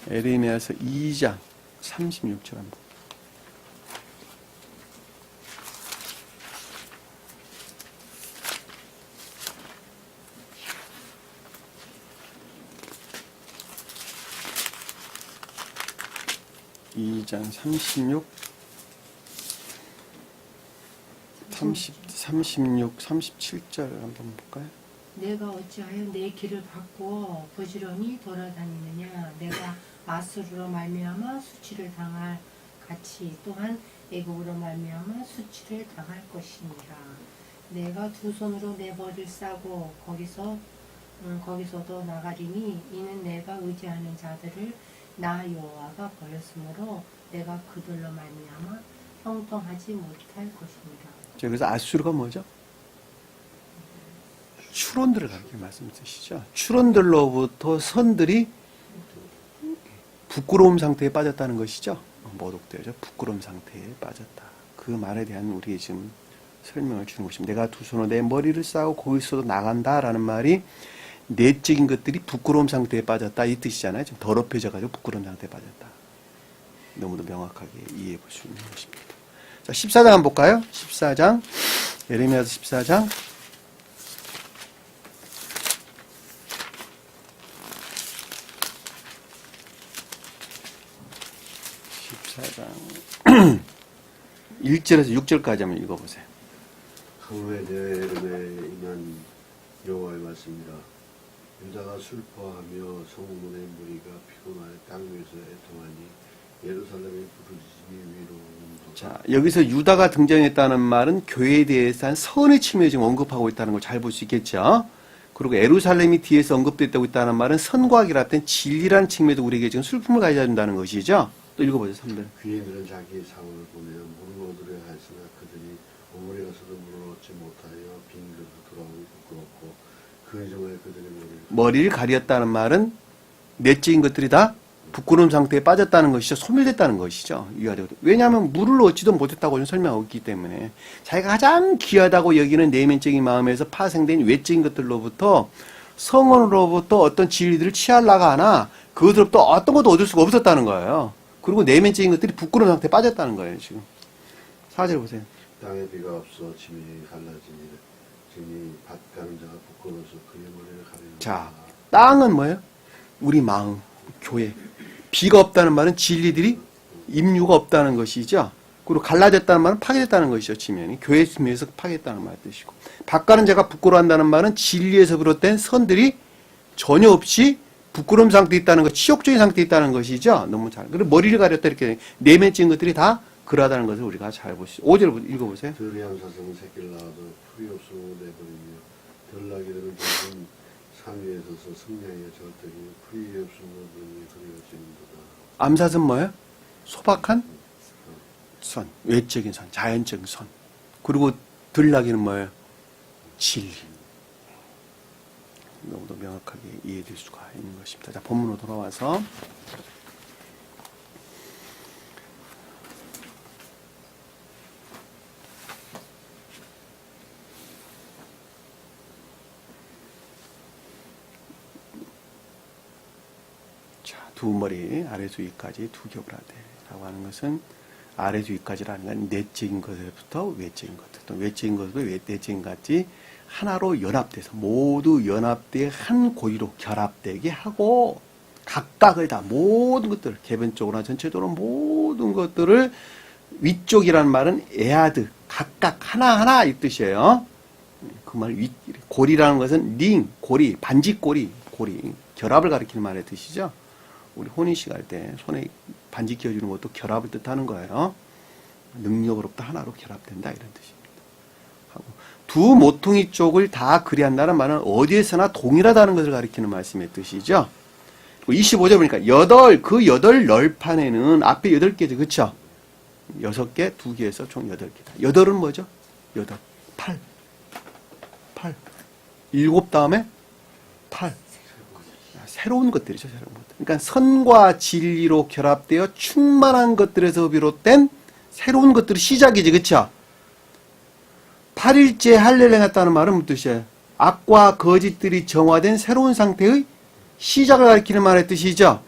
에레미야서 2장 36절 한번. 이 장 36, 37절 한번 볼까요? 내가 어찌하여 내 길을 바꾸어 부지런히 돌아다니느냐. 내가 아수르로 말미암아 수치를 당할 같이 또한 애굽으로 말미암아 수치를 당할 것이니라. 내가 두 손으로 내 머리를 싸고 거기서도 나가리니 이는 내가 의지하는 자들을 나 여호와가 버렸으므로 내가 그들로 말미암아 형통하지 못할 것이니라. 그래서 아수르가 뭐죠? 추론들을 가리키는 말씀 뜻이죠. 추론들로부터 선들이 부끄러움 상태에 빠졌다는 것이죠. 모독되죠. 부끄러움 상태에 빠졌다. 그 말에 대한 우리의 지금 설명을 주는 것입니다. 내가 두 손으로 내 머리를 싸고 거기서도 나간다라는 말이 내적인 것들이 부끄러움 상태에 빠졌다 이 뜻이잖아요. 좀 더럽혀져가지고 부끄러움 상태에 빠졌다. 너무도 명확하게 이해해 볼 수 있는 것입니다. 자, 14장 한번 볼까요? 14장 예레미야서 14장 14장 1절에서 6절까지 한번 읽어보세요. 성읍에 대해 이름에 임한 여호와의 말씀이라. 유다가 슬퍼하며 성문의 무리가 피곤하여 땅 위에서 애통하니 예루살렘의 부르짖음이 위로운도다. 자, 여기서 유다가 등장했다는 말은 교회에 대해서 한 선의 측면을 지금 언급하고 있다는 걸 잘 볼 수 있겠죠. 그리고 예루살렘이 뒤에서 언급됐다고 있다는 말은 선과 비롯된 진리라는 측면에서 우리에게 지금 슬픔을 가져다 준다는 것이죠. 또 읽어보세요. 3절. 귀인들은 자기 상을 보내어 물을 얻으려 하였으나 그들이 오물에 가서도 물을 얻지 못하여 빈그릇 돌아오니 부끄럽고 그 정에 그들의 머리를 가렸다는 말은 내적인 것들이 다 부끄러운 상태에 빠졌다는 것이죠. 소멸됐다는 것이죠. 왜냐하면 물을 얻지도 못했다고 설명하고 있기 때문에 자기가 가장 귀하다고 여기는 내면적인 마음에서 파생된 외적인 것들로부터 성원으로부터 어떤 진리들을 취하려고 하나 그것으로부터 어떤 것도 얻을 수가 없었다는 거예요. 그리고 내면적인 것들이 부끄러운 상태에 빠졌다는 거예요. 지금 4절 보세요. 땅에 비가 없어 짐이 갈라지니 짐이 밭 가는 자가 부끄러워서 그의 머리를 가리는. 자, 땅은 뭐예요? 우리 마음, 교회. 비가 없다는 말은 진리들이 임류가 없다는 것이죠. 그리고 갈라졌다는 말은 파괴됐다는 것이죠. 지면이 교회 측면에서 파괴했다는 말 뜻이고, 밭 가는 자가 부끄러워한다는 말은 진리에서 비롯된 선들이 전혀 없이 부끄러움 상태에 있다는 것, 치욕적인 상태에 있다는 것이죠. 너무 잘. 그리고 머리를 가렸다 이렇게 내면적인 것들이 다 그러하다는 것을 우리가 잘 볼 수 있어요. 5절 읽어보세요. 들이한 사슴은 새끼를 낳아도 풀이 없으므로 내버리며 들나귀들은 좁은 산 위에 서서 승냥이에 절대기 풀이 없으므로 눈이 그리워지는도다. 암사슴 뭐예요? 소박한 선, 외적인 선, 자연적인 선. 그리고 들나귀는 뭐예요? 진리. 너무도 명확하게 이해될 수가 있는 것입니다. 자, 본문으로 돌아와서 자, 두 머리 아래에서 위까지 두 겹을 하되라고 하는 것은 아래에서 위까지라는 건 내적인 것부터 외적인 것, 또 외적인 것도 내적인 것까지 하나로 연합돼서 모두 연합돼 한 고리로 결합되게 하고 각각을 다 모든 것들 개변적으로나 전체적으로 모든 것들을 위쪽이라는 말은 에아드 각각 하나하나 이 뜻이에요. 그 말 고리라는 것은 링 고리 반지꼬리 고리 결합을 가리키는 말의 뜻이죠. 우리 혼인식 할 때 손에 반지 끼워주는 것도 결합을 뜻하는 거예요. 능력으로부터 하나로 결합된다 이런 뜻입니다. 하고 두 모퉁이 쪽을 다 그리한다는 말은 어디에서나 동일하다는 것을 가리키는 말씀의 뜻이죠. 25절 보니까 그 여덟 널판에는 앞에 8개죠. 그쵸? 6개, 2개에서 총 8개다. 8은 뭐죠? 8. 7 다음에 8. 새로운 것들이죠. 새로운 것들. 그러니까 선과 진리로 결합되어 충만한 것들에서 비롯된 새로운 것들이 시작이지. 그쵸? 8일째 할례를 행했다는 말은 무슨 뜻이에요? 악과 거짓들이 정화된 새로운 상태의 시작을 가리키는 말의 뜻이죠.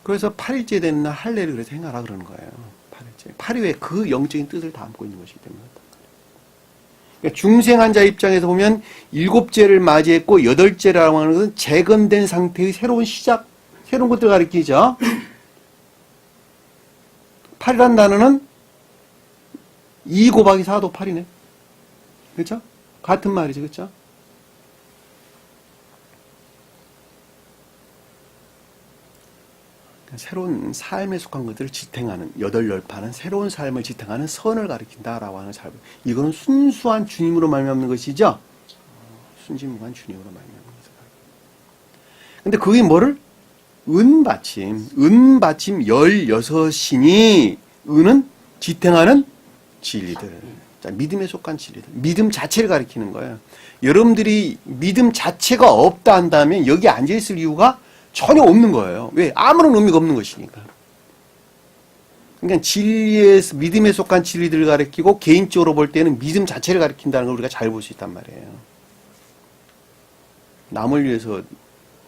그래서 8일째 되는 날 할례를 그래서 행하라 그러는 거예요. 8일째. 8일에 그 영적인 뜻을 담고 있는 것이기 때문에. 그러니까 중생한 자 입장에서 보면 7제를 맞이했고 8제라고 하는 것은 재건된 상태의 새로운 시작, 새로운 것들을 가리키죠. 8이라는 단어는 2 곱하기 4도 8이네. 그렇죠? 같은 말이죠. 그렇죠? 새로운 삶에 속한 것들을 지탱하는 8열판은 새로운 삶을 지탱하는 선을 가리킨다라고 하는 삶. 이거는 순수한 주님으로 말미암는 것이죠. 순진무관 주님으로 말미암는 것을. 근데 그게 뭐를? 은받침 16신이 은은 지탱하는 진리들. 자, 믿음에 속한 진리들. 믿음 자체를 가리키는 거예요. 여러분들이 믿음 자체가 없다 한다면 여기 앉아있을 이유가 전혀 없는 거예요. 왜? 아무런 의미가 없는 것이니까. 그러니까 진리에서, 믿음에 속한 진리들을 가리키고 개인적으로 볼 때는 믿음 자체를 가리킨다는 걸 우리가 잘 볼 수 있단 말이에요. 남을 위해서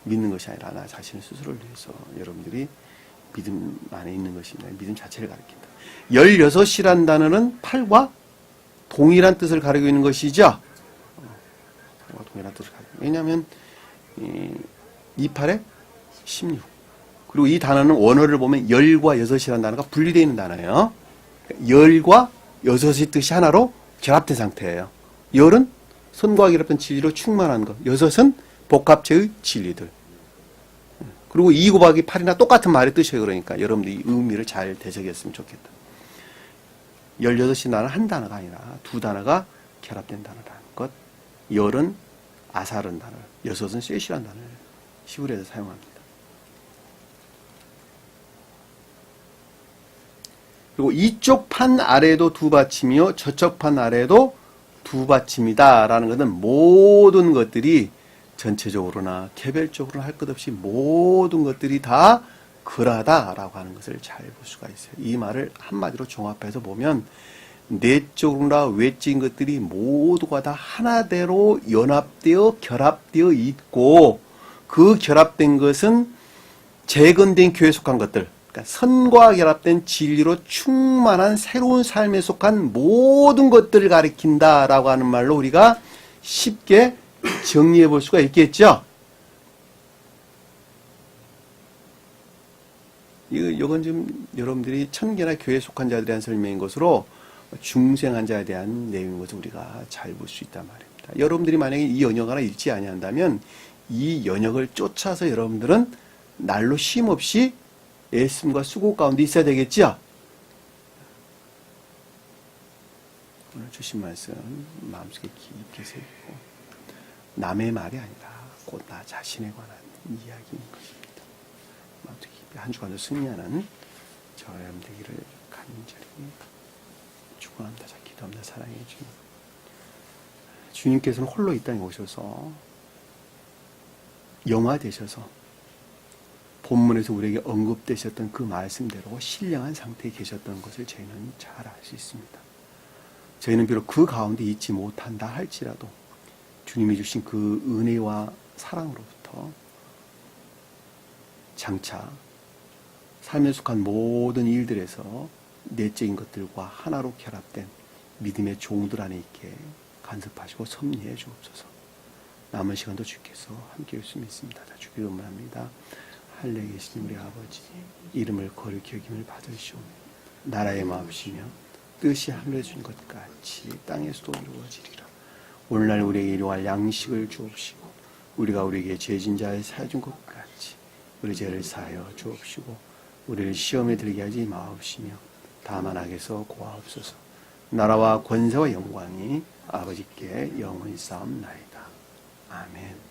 믿는 것이 아니라 나 자신 스스로를 위해서 여러분들이 믿음 안에 있는 것입니다. 믿음 자체를 가리킨다. 16이란 단어는 8과 동일한 뜻을 가리고 있는 것이죠. 동일한 뜻을 가리고. 왜냐하면 28에 16. 그리고 이 단어는 원어를 보면 10과 6이라는 단어가 분리되어 있는 단어예요. 10과 6의 뜻이 하나로 결합된 상태예요. 10은 선과 결합된 진리로 충만한 것. 6은 복합체의 진리들. 그리고 2 곱하기 8이나 똑같은 말의 뜻이에요. 그러니까 여러분들이 의미를 잘 되새겼으면 좋겠다. 16이 단어는 한 단어가 아니라 두 단어가 결합된 단어라는 것. 10은 아사른 단어, 6은 셋이라는 단어를 히브리어에서 사용합니다. 그리고 이쪽 판 아래도 두 받침이요 저쪽 판 아래도 두 받침이다 라는 것은 모든 것들이 전체적으로나 개별적으로나 할 것 없이 모든 것들이 다 그라다라고 하는 것을 잘 볼 수가 있어요. 이 말을 한마디로 종합해서 보면 내적으로나 외적인 것들이 모두가 다 하나대로 연합되어 결합되어 있고 그 결합된 것은 재건된 교회에 속한 것들, 그러니까 선과 결합된 진리로 충만한 새로운 삶에 속한 모든 것들을 가리킨다라고 하는 말로 우리가 쉽게 정리해 볼 수가 있겠죠. 이건 좀 여러분들이 천계나 교회에 속한 자들에 대한 설명인 것으로 중생한 자에 대한 내용인 것을 우리가 잘 볼 수 있단 말입니다. 여러분들이 만약에 이 연역 하나 읽지 아니한다면 이 연역을 쫓아서 여러분들은 날로 쉼없이 애씀과 수고 가운데 있어야 되겠죠. 오늘 주신 말씀 마음속에 깊게 새기고 남의 말이 아니라 곧 나 자신에 관한 이야기인 것입니다. 마음속에 깊이 한 주간도 승리하는 저와 여러분 되기를 간절히 축원합니다. 기도합니다. 사랑해 주님. 주님께서는 홀로 이 땅에 오셔서 영화 되셔서 본문에서 우리에게 언급되셨던 그 말씀대로 신령한 상태에 계셨던 것을 저희는 잘 알 수 있습니다. 저희는 비록 그 가운데 있지 못한다 할지라도 주님이 주신 그 은혜와 사랑으로부터 장차 삶에 속한 모든 일들에서 내적인 것들과 하나로 결합된 믿음의 종들 안에 있게 간섭하시고 섭리해 주옵소서. 남은 시간도 주께서 함께 할 수 믿습니다. 다 주기를 원합니다. 하늘에 계신 우리 아버지, 이름을 거룩히 여김을 받으시오며 나라의 마음이시며 뜻이 하늘에 준 것 같이 땅에서도 이루어지리라. 오늘날 우리에게 일용할 양식을 주옵시고 우리가 우리에게 죄진 자를 사해 준 것 같이 우리 죄를 사하여 주옵시고 우리를 시험에 들게 하지 마옵시며 다만 악에서 구하옵소서. 나라와 권세와 영광이 아버지께 영원히 쌓옵나이다. 아멘.